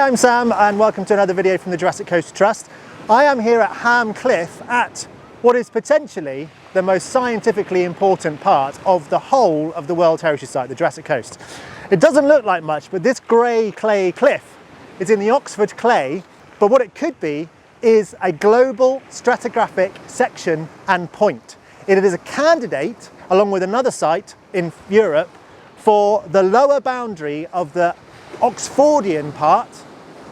Hi, I'm Sam and welcome to another video from the Jurassic Coast Trust. I am here at Ham Cliff at what is potentially the most scientifically important part of the whole of the World Heritage Site, the Jurassic Coast. It doesn't look like much, but this grey clay cliff is in the Oxford clay, but what it could be is a global stratigraphic section and point. It is a candidate, along with another site in Europe, for the lower boundary of the Oxfordian part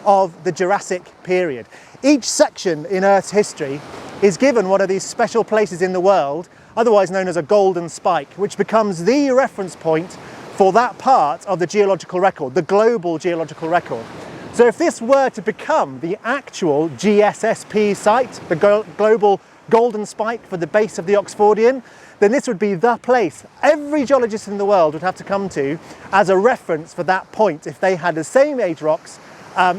of the Jurassic period. Each section in Earth's history is given one of these special places in the world, otherwise known as a golden spike, which becomes the reference point for that part of the geological record, the global geological record. So if this were to become the actual GSP site, the global golden spike for the base of the Oxfordian, then this would be the place every geologist in the world would have to come to as a reference for that point if they had the same age rocks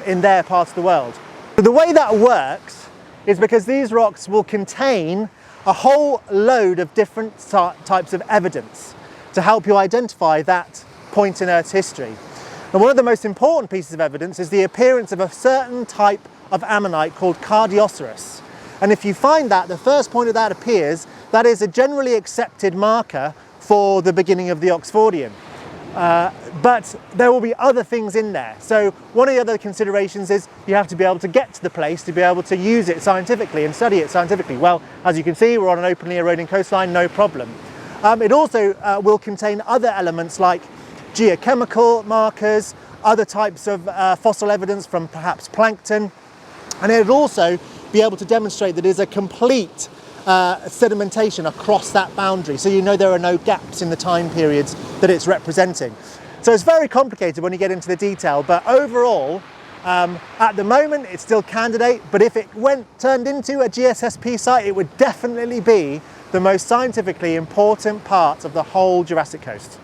in their part of the world. So the way that works is because these rocks will contain a whole load of different types of evidence to help you identify that point in Earth's history. And one of the most important pieces of evidence is the appearance of a certain type of ammonite called Cardioceras. And if you find that, the first point of that appears, that is a generally accepted marker for the beginning of the Oxfordian. But there will be other things in there. So one of the other considerations is you have to be able to get to the place to be able to use it scientifically and study it scientifically. Well, as you can see, we're on an openly eroding coastline, no problem. It also will contain other elements like geochemical markers, other types of fossil evidence from perhaps plankton, and it would also be able to demonstrate that there's a complete sedimentation across that boundary, so you know there are no gaps in the time periods that it's representing. So it's very complicated when you get into the detail, but overall, at the moment it's still candidate, but if it turned into a GSP site, it would definitely be the most scientifically important part of the whole Jurassic Coast.